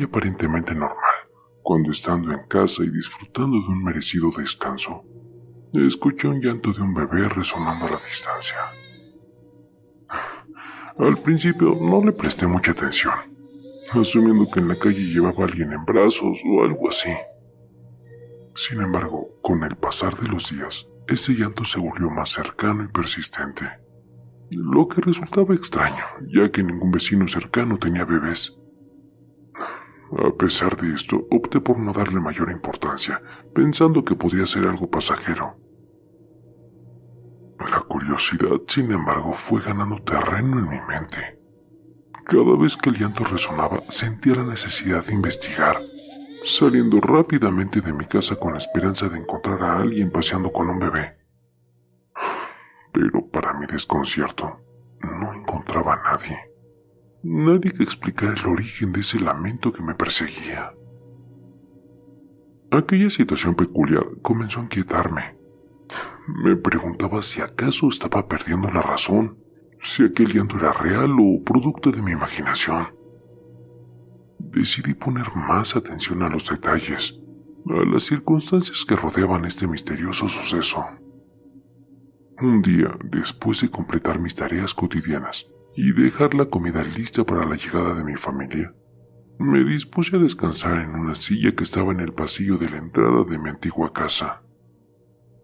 día aparentemente normal, cuando estando en casa y disfrutando de un merecido descanso, escuché un llanto de un bebé resonando a la distancia. Al principio no le presté mucha atención, asumiendo que en la calle llevaba a alguien en brazos o algo así. Sin embargo, con el pasar de los días, ese llanto se volvió más cercano y persistente, lo que resultaba extraño, ya que ningún vecino cercano tenía bebés. A pesar de esto, opté por no darle mayor importancia, pensando que podía ser algo pasajero. La curiosidad, sin embargo, fue ganando terreno en mi mente. Cada vez que el llanto resonaba, sentía la necesidad de investigar, saliendo rápidamente de mi casa con la esperanza de encontrar a alguien paseando con un bebé. Pero para mi desconcierto, no encontraba a nadie. Nadie que explicara el origen de ese lamento que me perseguía. Aquella situación peculiar comenzó a inquietarme. Me preguntaba si acaso estaba perdiendo la razón, si aquel llanto era real o producto de mi imaginación. Decidí poner más atención a los detalles, a las circunstancias que rodeaban este misterioso suceso. Un día, después de completar mis tareas cotidianas y dejar la comida lista para la llegada de mi familia, me dispuse a descansar en una silla que estaba en el pasillo de la entrada de mi antigua casa.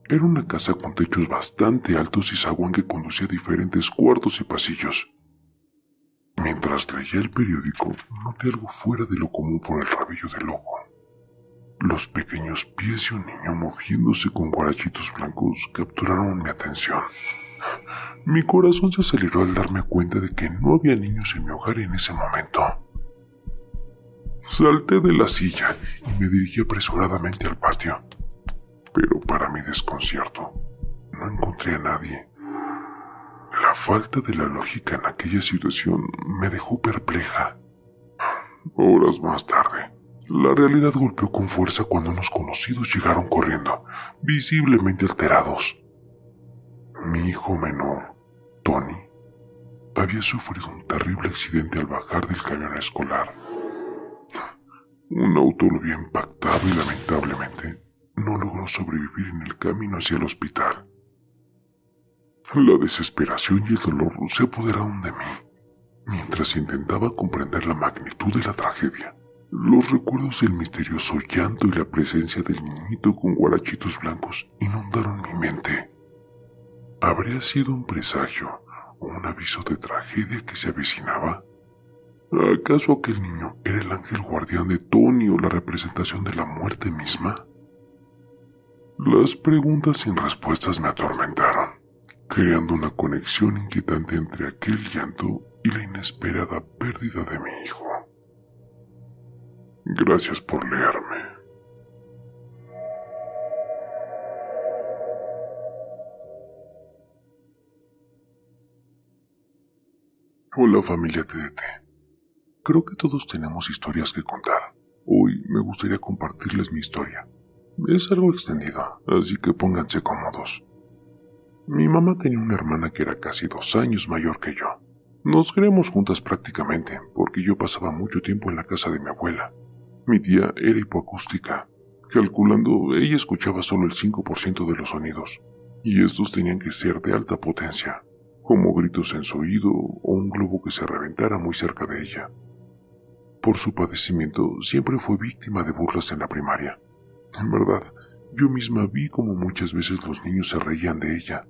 Era una casa con techos bastante altos y zaguán que conducía a diferentes cuartos y pasillos. Mientras leía el periódico, noté algo fuera de lo común por el rabillo del ojo. Los pequeños pies de un niño moviéndose con guarachitos blancos capturaron mi atención. Mi corazón se aceleró al darme cuenta de que no había niños en mi hogar en ese momento. Salté de la silla y me dirigí apresuradamente al patio. Pero para mi desconcierto, no encontré a nadie. La falta de la lógica en aquella situación me dejó perpleja. Horas más tarde, la realidad golpeó con fuerza cuando unos conocidos llegaron corriendo, visiblemente alterados. Mi hijo menor, Tony, había sufrido un terrible accidente al bajar del camión escolar. Un auto lo había impactado y lamentablemente no logró sobrevivir en el camino hacia el hospital. La desesperación y el dolor se apoderaron de mí, mientras intentaba comprender la magnitud de la tragedia. Los recuerdos del misterioso llanto y la presencia del niñito con guarachitos blancos inundaron mi mente. ¿Habría sido un presagio o un aviso de tragedia que se avecinaba? ¿Acaso aquel niño era el ángel guardián de Tony o la representación de la muerte misma? Las preguntas sin respuestas me atormentaron, creando una conexión inquietante entre aquel llanto y la inesperada pérdida de mi hijo. Gracias por leerme. Hola familia TDT. Creo que todos tenemos historias que contar. Hoy me gustaría compartirles mi historia. Es algo extendido, así que pónganse cómodos. Mi mamá tenía una hermana que era casi 2 años mayor que yo. Nos criamos juntas prácticamente, porque yo pasaba mucho tiempo en la casa de mi abuela. Mi tía era hipoacústica. Calculando, ella escuchaba solo el 5% de los sonidos, y estos tenían que ser de alta potencia, como gritos en su oído o un globo que se reventara muy cerca de ella. Por su padecimiento, siempre fue víctima de burlas en la primaria. En verdad, yo misma vi como muchas veces los niños se reían de ella.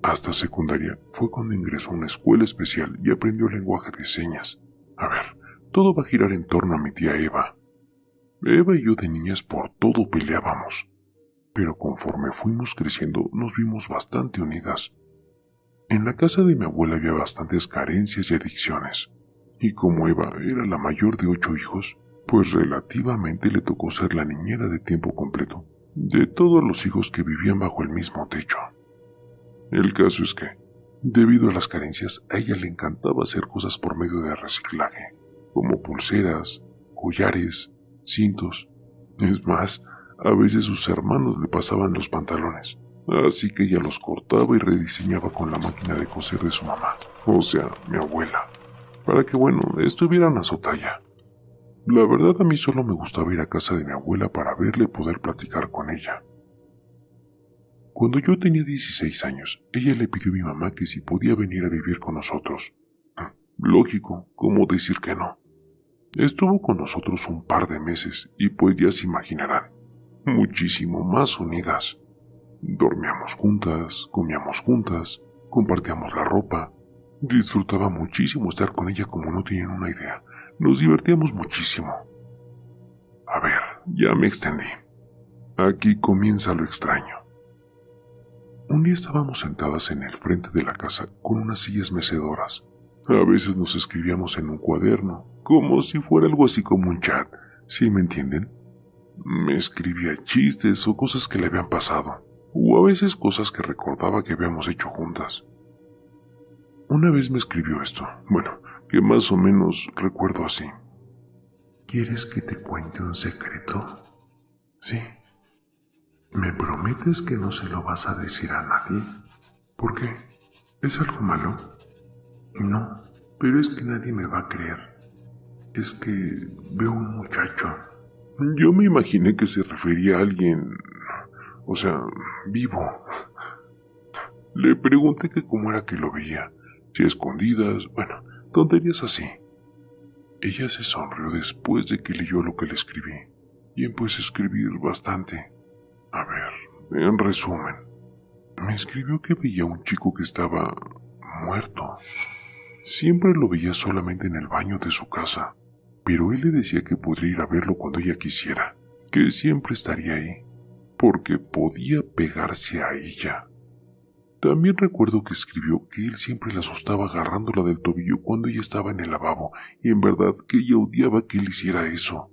Hasta secundaria fue cuando ingresó a una escuela especial y aprendió lenguaje de señas. A ver, todo va a girar en torno a mi tía Eva. Eva y yo de niñas por todo peleábamos, pero conforme fuimos creciendo nos vimos bastante unidas. En la casa de mi abuela había bastantes carencias y adicciones, y como Eva era la mayor de 8 hijos, pues relativamente le tocó ser la niñera de tiempo completo de todos los hijos que vivían bajo el mismo techo. El caso es que, debido a las carencias, a ella le encantaba hacer cosas por medio de reciclaje, como pulseras, collares, cintos. Es más, a veces sus hermanos le pasaban los pantalones, así que ella los cortaba y rediseñaba con la máquina de coser de su mamá, o sea, mi abuela, para que, estuvieran a su talla. La verdad, a mí solo me gustaba ir a casa de mi abuela para verla y poder platicar con ella. Cuando yo tenía 16 años, ella le pidió a mi mamá que si podía venir a vivir con nosotros. Lógico, ¿cómo decir que no? Estuvo con nosotros un par de meses y pues ya se imaginarán, muchísimo más unidas. Dormíamos juntas, comíamos juntas, compartíamos la ropa. Disfrutaba muchísimo estar con ella como no tienen una idea. Nos divertíamos muchísimo. A ver, ya me extendí. Aquí comienza lo extraño. Un día estábamos sentadas en el frente de la casa con unas sillas mecedoras. A veces nos escribíamos en un cuaderno, como si fuera algo así como un chat, ¿sí me entienden? Me escribía chistes o cosas que le habían pasado, o a veces cosas que recordaba que habíamos hecho juntas. Una vez me escribió esto, bueno, que más o menos recuerdo así. ¿Quieres que te cuente un secreto? Sí. ¿Me prometes que no se lo vas a decir a nadie? ¿Por qué? ¿Es algo malo? No, pero es que nadie me va a creer. Es que veo un muchacho. Yo me imaginé que se refería a alguien, o sea, vivo. Le pregunté que cómo era que lo veía, si a escondidas, bueno, tonterías así. Ella se sonrió después de que leyó lo que le escribí, y empecé a escribir bastante. A ver, en resumen, me escribió que veía a un chico que estaba muerto. Siempre lo veía solamente en el baño de su casa, pero él le decía que podría ir a verlo cuando ella quisiera, que siempre estaría ahí, porque podía pegarse a ella. También recuerdo que escribió que él siempre la asustaba agarrándola del tobillo cuando ella estaba en el lavabo, y en verdad que ella odiaba que él hiciera eso.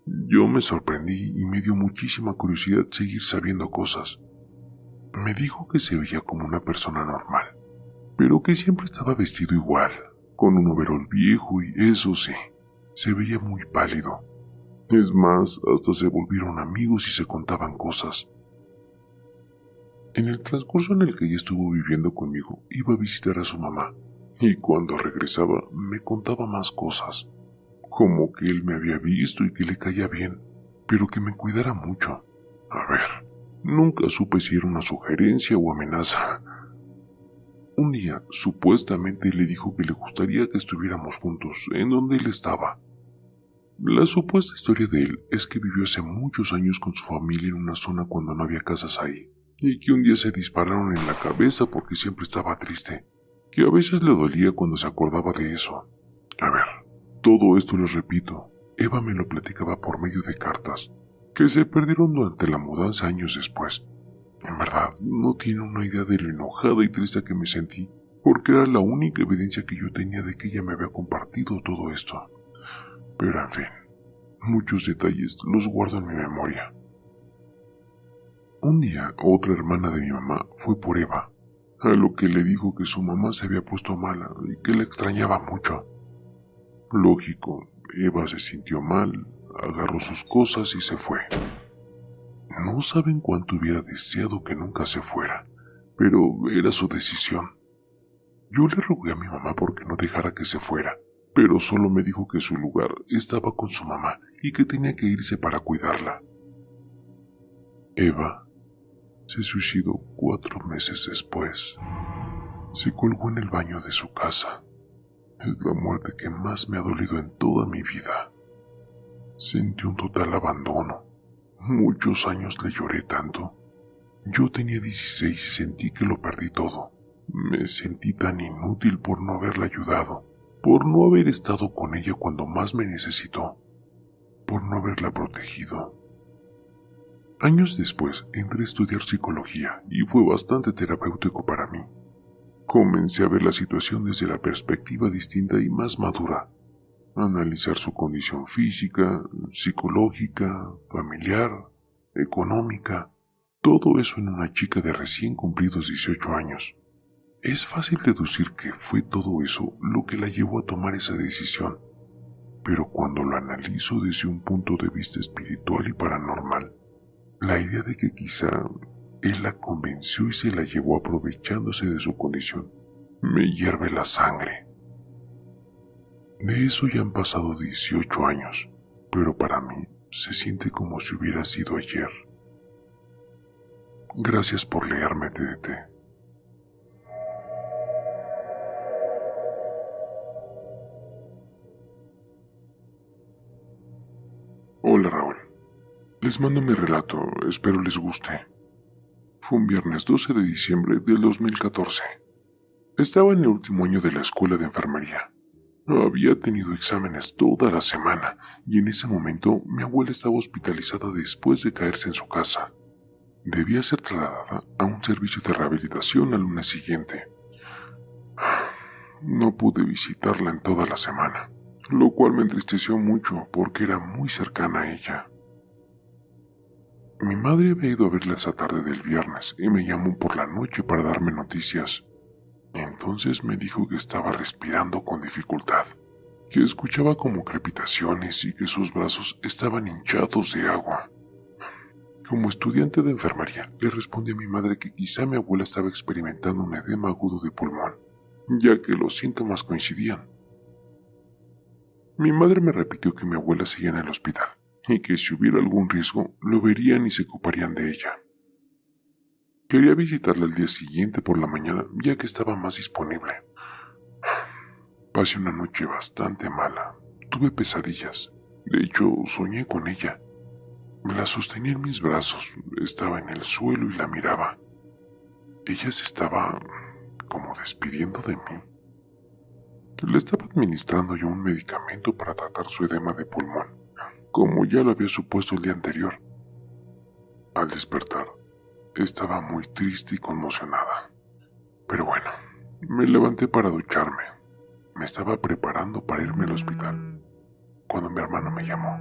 Yo me sorprendí y me dio muchísima curiosidad seguir sabiendo cosas. Me dijo que se veía como una persona normal, pero que siempre estaba vestido igual, con un overol viejo y eso sí, se veía muy pálido. Es más, hasta se volvieron amigos y se contaban cosas. En el transcurso en el que ella estuvo viviendo conmigo, iba a visitar a su mamá, y cuando regresaba me contaba más cosas, como que él me había visto y que le caía bien, pero que me cuidara mucho. A ver, nunca supe si era una sugerencia o amenaza. Un día, supuestamente le dijo que le gustaría que estuviéramos juntos, en donde él estaba. La supuesta historia de él es que vivió hace muchos años con su familia en una zona cuando no había casas ahí, y que un día se dispararon en la cabeza porque siempre estaba triste, que a veces le dolía cuando se acordaba de eso. A ver, todo esto les repito, Eva me lo platicaba por medio de cartas, que se perdieron durante la mudanza años después. En verdad, no tiene una idea de lo enojada y triste que me sentí, porque era la única evidencia que yo tenía de que ella me había compartido todo esto. Pero en fin, muchos detalles los guardo en mi memoria. Un día, otra hermana de mi mamá fue por Eva, a lo que le dijo que su mamá se había puesto mala y que la extrañaba mucho. Lógico, Eva se sintió mal, agarró sus cosas y se fue. No saben cuánto hubiera deseado que nunca se fuera, pero era su decisión. Yo le rogué a mi mamá porque no dejara que se fuera, pero solo me dijo que su lugar estaba con su mamá y que tenía que irse para cuidarla. Eva se suicidó 4 meses después. Se colgó en el baño de su casa. Es la muerte que más me ha dolido en toda mi vida. Sentí un total abandono. Muchos años le lloré tanto. Yo tenía 16 y sentí que lo perdí todo. Me sentí tan inútil por no haberla ayudado, por no haber estado con ella cuando más me necesitó, por no haberla protegido. Años después entré a estudiar psicología y fue bastante terapéutico para mí. Comencé a ver la situación desde la perspectiva distinta y más madura, analizar su condición física, psicológica, familiar, económica, todo eso en una chica de recién cumplidos 18 años. Es fácil deducir que fue todo eso lo que la llevó a tomar esa decisión, pero cuando lo analizo desde un punto de vista espiritual y paranormal, la idea de que quizá él la convenció y se la llevó aprovechándose de su condición me hierve la sangre. De eso ya han pasado 18 años, pero para mí se siente como si hubiera sido ayer. Gracias por leerme, TDT. Hola, Raúl. Les mando mi relato, espero les guste. Fue un viernes 12 de diciembre del 2014. Estaba en el último año de la escuela de enfermería. Había tenido exámenes toda la semana y en ese momento mi abuela estaba hospitalizada después de caerse en su casa. Debía ser trasladada a un servicio de rehabilitación al lunes siguiente. No pude visitarla en toda la semana, lo cual me entristeció mucho porque era muy cercana a ella. Mi madre había ido a verla esa tarde del viernes y me llamó por la noche para darme noticias. Entonces me dijo que estaba respirando con dificultad, que escuchaba como crepitaciones y que sus brazos estaban hinchados de agua. Como estudiante de enfermería, le respondí a mi madre que quizá mi abuela estaba experimentando un edema agudo de pulmón, ya que los síntomas coincidían. Mi madre me repitió que mi abuela seguía en el hospital y que si hubiera algún riesgo, lo verían y se ocuparían de ella. Quería visitarla el día siguiente por la mañana, ya que estaba más disponible. Pasé una noche bastante mala. Tuve pesadillas. De hecho, soñé con ella. La sostenía en mis brazos, estaba en el suelo y la miraba. Ella se estaba como despidiendo de mí. Le estaba administrando yo un medicamento para tratar su edema de pulmón, como ya lo había supuesto el día anterior. Al despertar, estaba muy triste y conmocionada. Pero bueno, me levanté para ducharme. Me estaba preparando para irme al hospital, cuando mi hermano me llamó.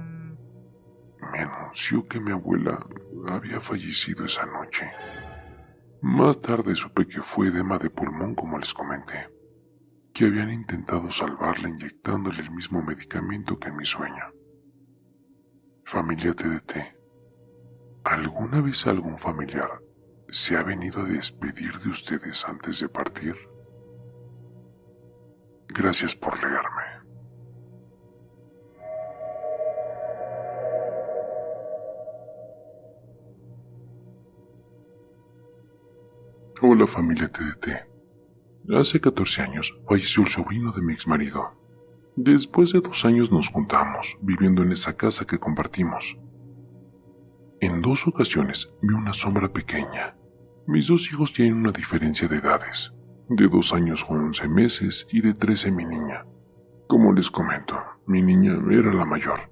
Me anunció que mi abuela había fallecido esa noche. Más tarde supe que fue edema de pulmón, como les comenté, que habían intentado salvarla inyectándole el mismo medicamento que en mi sueño. Familia TDT, ¿alguna vez algún familiar se ha venido a despedir de ustedes antes de partir? Gracias por leerme. Hola familia TDT. Hace 14 años falleció el sobrino de mi exmarido. Después de 2 años nos juntamos, viviendo en esa casa que compartimos. En 2 ocasiones vi una sombra pequeña. Mis 2 hijos tienen una diferencia de edades, de 2 años con 11 meses y de 13 mi niña. Como les comento, mi niña era la mayor,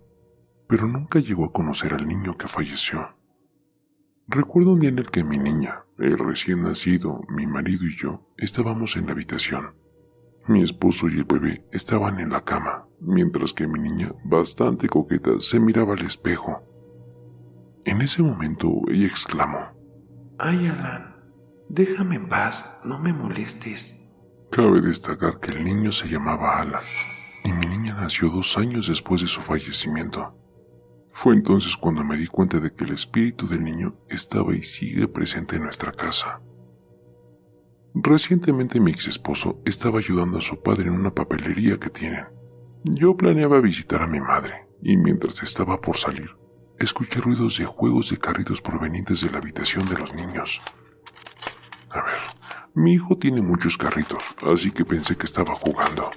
pero nunca llegó a conocer al niño que falleció. Recuerdo un día en el que mi niña, el recién nacido, mi marido y yo estábamos en la habitación. Mi esposo y el bebé estaban en la cama, mientras que mi niña, bastante coqueta, se miraba al espejo. En ese momento ella exclamó: «Ay, Alan, déjame en paz, no me molestes». Cabe destacar que el niño se llamaba Alan, y mi niña nació 2 años después de su fallecimiento. Fue entonces cuando me di cuenta de que el espíritu del niño estaba y sigue presente en nuestra casa. Recientemente mi ex esposo estaba ayudando a su padre en una papelería que tienen. Yo planeaba visitar a mi madre, y mientras estaba por salir, escuché ruidos de juegos de carritos provenientes de la habitación de los niños. A ver, mi hijo tiene muchos carritos, así que pensé que estaba jugando.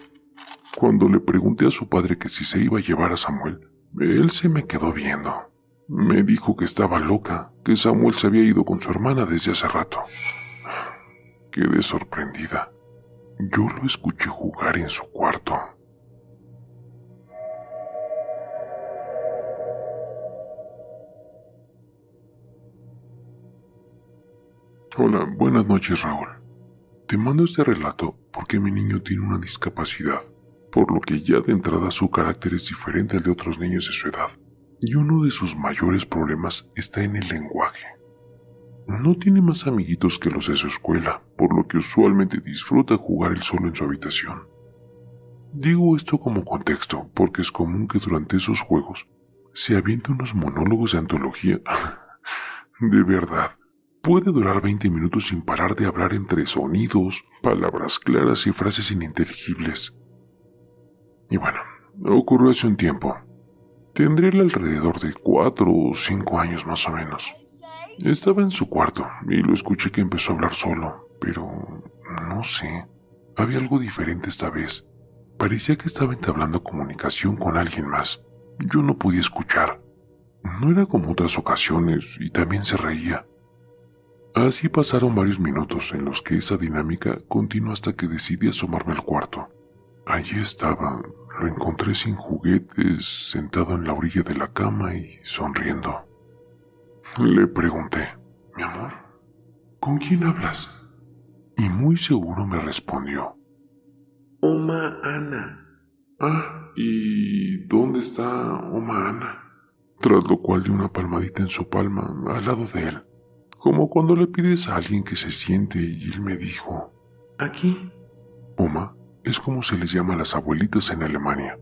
Cuando le pregunté a su padre que si se iba a llevar a Samuel, él se me quedó viendo. Me dijo que estaba loca, que Samuel se había ido con su hermana desde hace rato. Quedé sorprendida. Yo lo escuché jugar en su cuarto. Hola, buenas noches, Raúl. Te mando este relato porque mi niño tiene una discapacidad, por lo que ya de entrada su carácter es diferente al de otros niños de su edad, y uno de sus mayores problemas está en el lenguaje. No tiene más amiguitos que los de su escuela, por lo que usualmente disfruta jugar él solo en su habitación. Digo esto como contexto porque es común que durante esos juegos se aviente unos monólogos de antología. De verdad, puede durar 20 minutos sin parar de hablar entre sonidos, palabras claras y frases ininteligibles. Y bueno, ocurrió hace un tiempo. Tendría alrededor de 4 o 5 años más o menos. Estaba en su cuarto y lo escuché que empezó a hablar solo, pero no sé, había algo diferente esta vez. Parecía que estaba entablando comunicación con alguien más. Yo no podía escuchar. No era como otras ocasiones y también se reía. Así pasaron varios minutos en los que esa dinámica continuó hasta que decidí asomarme al cuarto. Allí estaba, lo encontré sin juguetes, sentado en la orilla de la cama y sonriendo. Le pregunté, mi amor, ¿con quién hablas? Y muy seguro me respondió, Oma Ana. ah, ¿y dónde está Oma Ana? Tras lo cual dio una palmadita en su palma al lado de él, como cuando le pides a alguien que se siente y él me dijo, Aquí. Oma es como se les llama a las abuelitas en Alemania,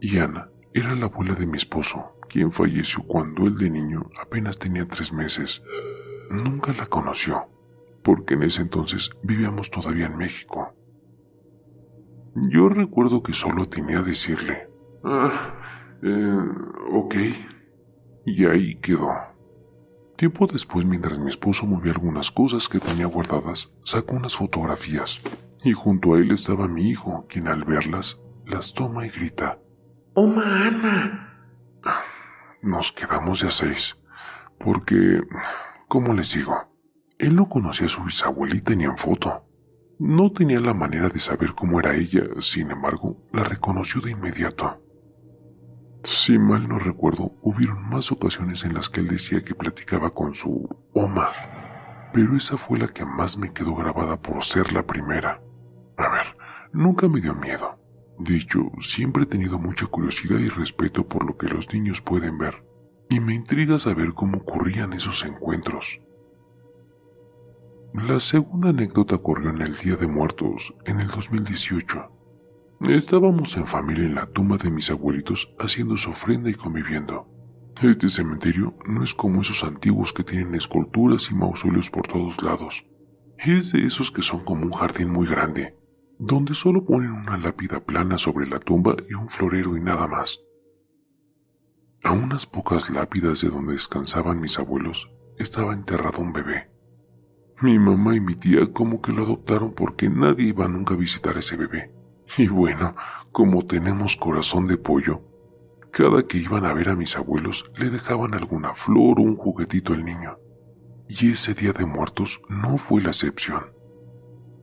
y Ana era la abuela de mi esposo, quien falleció cuando él de niño apenas tenía 3 meses. Nunca la conoció, porque en ese entonces vivíamos todavía en México. Yo recuerdo que solo tenía a decirle, ok, y ahí quedó. Tiempo después, mientras mi esposo movía algunas cosas que tenía guardadas, sacó unas fotografías, y junto a él estaba mi hijo, quien al verlas, las toma y grita, Oma Ana. Nos quedamos de a 6, porque, ¿cómo les digo? Él no conocía a su bisabuelita ni en foto. No tenía la manera de saber cómo era ella, sin embargo, la reconoció de inmediato. Si mal no recuerdo, hubieron más ocasiones en las que él decía que platicaba con su Oma, pero esa fue la que más me quedó grabada por ser la primera. A ver, nunca me dio miedo. De hecho, siempre he tenido mucha curiosidad y respeto por lo que los niños pueden ver, y me intriga saber cómo ocurrían esos encuentros. La segunda anécdota ocurrió en el Día de Muertos, en el 2018. Estábamos en familia en la tumba de mis abuelitos haciendo su ofrenda y conviviendo. Este cementerio no es como esos antiguos que tienen esculturas y mausoleos por todos lados. Es de esos que son como un jardín muy grande, donde solo ponen una lápida plana sobre la tumba y un florero y nada más. A unas pocas lápidas de donde descansaban mis abuelos estaba enterrado un bebé. Mi mamá y mi tía como que lo adoptaron porque nadie iba nunca a visitar a ese bebé. Y bueno, como tenemos corazón de pollo, cada que iban a ver a mis abuelos le dejaban alguna flor o un juguetito al niño. Y ese Día de Muertos no fue la excepción.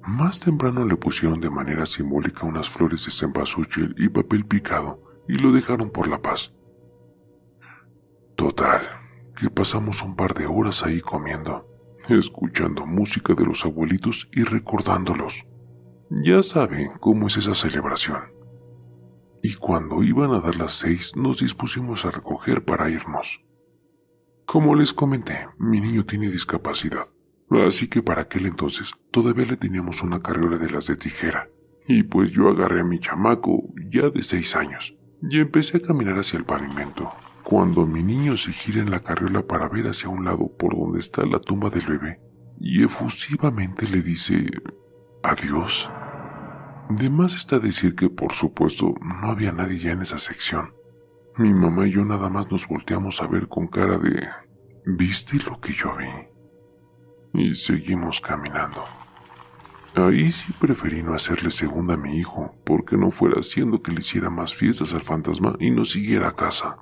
Más temprano le pusieron de manera simbólica unas flores de cempasúchil y papel picado y lo dejaron por la paz. Total, que pasamos un par de horas ahí comiendo, escuchando música de los abuelitos y recordándolos. Ya saben cómo es esa celebración. Y cuando iban a dar las 6 nos dispusimos a recoger para irnos. Como les comenté, mi niño tiene discapacidad, así que para aquel entonces todavía le teníamos una carriola de las de tijera. Y pues yo agarré a mi chamaco, ya de 6 años, y empecé a caminar hacia el pavimento, cuando mi niño se gira en la carriola para ver hacia un lado por donde está la tumba del bebé, y efusivamente le dice adiós. De más está decir que, por supuesto, no había nadie ya en esa sección. Mi mamá y yo nada más nos volteamos a ver con cara de ¿viste lo que yo vi? Y seguimos caminando. Ahí sí preferí no hacerle segunda a mi hijo, porque no fuera haciendo que le hiciera más fiestas al fantasma y nos siguiera a casa.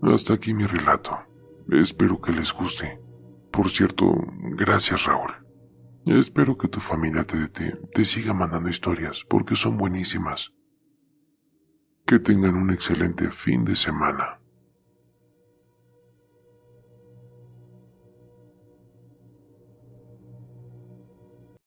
Hasta aquí mi relato. Espero que les guste. Por cierto, gracias, Raúl. Espero que tu familia te siga mandando historias, porque son buenísimas. Que tengan un excelente fin de semana.